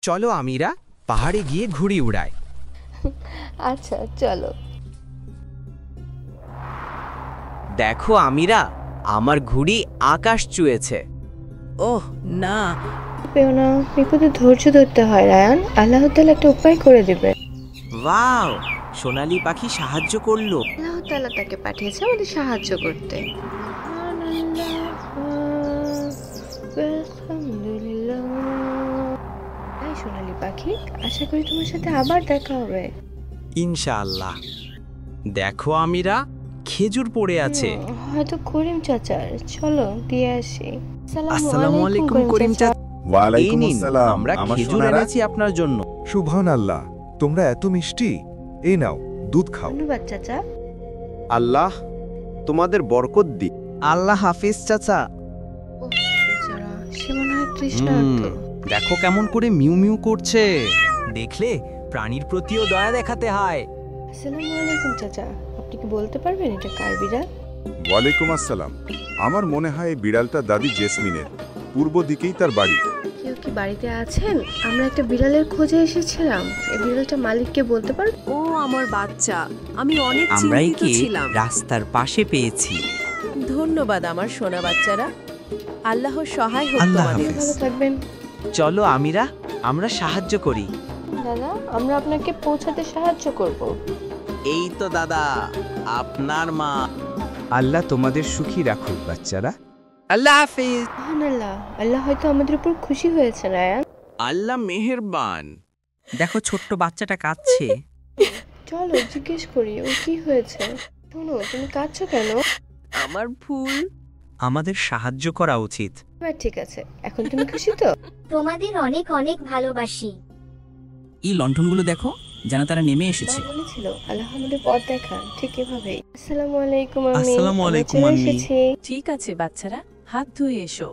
চলো আমিরা পাহাড়ে গিয়ে ঘুড়ি উড়াই। আচ্ছা চলো। দেখো আমিরা, আমার ঘুড়ি আকাশ ছুঁয়েছে। ওহ না, পেও না, বিপদে ধৈর্য ধরতে হয় রায়ান। আল্লাহ তাআলা একটা উপায় করে দেবে। ওয়াও, সোনালী পাখি সাহায্য করলো। আল্লাহ তাআলা তাকে পাঠিয়েছে আমাদের সাহায্য করতে। আলহামদুলিল্লাহ। এই সোনালী পাখি, আশা করি তোমার সাথে আবার দেখা হবে। ইনশাআল্লাহ। দেখো আমিরা, খেজুর পড়ে আছে। হয়তো করিম চাচার, চলো দিয়ে আসি। আসসালামু আলাইকুম করিম চাচা। ওয়ালাইকুম এই নিন, আসসালাম। আমরা আমার খেজুর সোনারা, এনেছি আপনার জন্য। সুবহানাল্লাহ, তোমরা এত মিষ্টি। এই নাও, দুধ খাও। ধন্যবাদ চাচা। আল্লাহ তোমাদের বরকত দিক। আল্লাহ হাফিজ চাচা। ওহ, বেচারা, সে মনে হয় তৃষ্ণার্ত। দেখো কেমন করে মিউ মিউ করছে। দেখলে প্রাণীর প্রতিও দয়া দেখাতে হয়। আসসালামু আলাইকুম চাচা, আপনি কি বলতে পারবেন এটা কার বিড়াল? ওয়ালাইকুম আসসালাম। আমার মনে হয় এই বিড়ালটা দাদি জেসমিনের। পূর্ব দিকেই তার বাড়ি। কেউ কি বাড়িতে আছেন? আমরা একটা বিড়ালের খোঁজে এসেছিলাম। এই বিড়ালটা মালিককে বলতে পারবে? ও আমার বাচ্চা, আমি অনেক আমরাই চিন্তিত কি ছিলাম। রাস্তার পাশে পেয়েছি। ধন্যবাদ আমার সোনা বাচ্চারা, আল্লাহর সহায় হোক আল্লাহ তোমাদের। হাফেজ। ভালো থাকবেন। চলো আমিরা, আমরা সাহায্য করি। দাদা, আমরা আপনাকে পৌঁছাতে সাহায্য করব। এই তো দাদা, আপনার মা। আল্লাহ তোমাদের সুখী রাখুক বাচ্চারা। আল্লাহ হাফিজ। সুবহানাল্লাহ, আল্লাহ হয়তো আমাদের উপর খুশি হয়েছে রায়ান। আল্লাহ মেহেরবান। দেখো ছোট্ট বাচ্চাটা কাঁদছে। চলো জিজ্ঞেস করি ও কি হয়েছে। শোনো, তুমি কাঁদছো কেন? আমার ভুল। আমাদের সাহায্য করা উচিত। এবার ঠিক আছে, এখন তুমি খুশি তো? তোমাদের অনেক অনেক ভালোবাসি। এই লণ্ঠনগুলো দেখো, যেন তারা নেমে এসেছে। মা বলেছিল আল্লাহ আমাদের পথ দেখান, ঠিক এভাবেই। আসসালামু আলাইকুম আম্মি। আসসালামু আমরা আলাইকুম চলে আম্মি। এসেছি। ঠিক আছে বাচ্চারা, হাত ধুয়ে এসো।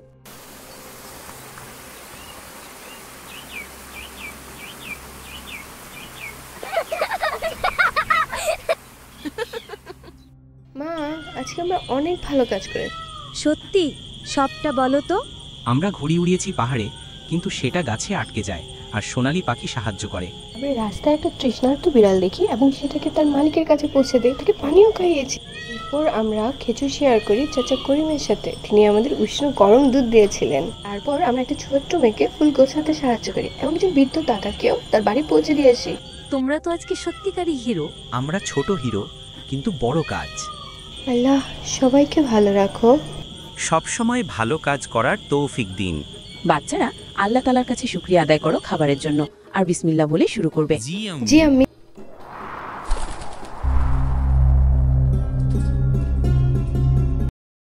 মা, আজকে আমরা অনেক ভালো কাজ করেছি। সত্যি, সবটা বলো তো। আমরা ঘুড়ি উড়িয়েছি পাহাড়ে, কিন্তু সেটা গাছে আটকে যায় আর সোনালী পাখি সাহায্য করে। আমরা রাস্তায় একটা তৃষ্ণার্ত বিড়াল দেখি এবং সেটাকে তার মালিকের কাছে পৌঁছে দেই, তাকে পানিও খাইয়েছি। এরপর আমরা খেজুর শেয়ার করি চাচা করিমের সাথে। তিনি আমাদের উষ্ণ গরম দুধ দিয়েছিলেন। তারপর আমরা একটা ছোট্ট মেয়েকে ফুল গোছাতে সাহায্য করি এবং একজন বৃদ্ধ দাদাকেও তার বাড়ি পৌঁছে দিয়ে আসি। তোমরা তো আজকে সত্যিকারই হিরো। আমরা ছোট হিরো, কিন্তু বড় কাজ। আল্লাহ সবাইকে ভালো রাখো। সবসময় ভালো কাজ করার তৌফিক দিন। বাচ্চারা, আল্লাহ তাআলার কাছে শুকরিয়া আদায় করো খাবারের জন্য, আর বিসমিল্লাহ বলে শুরু করবে। জি আম্মি।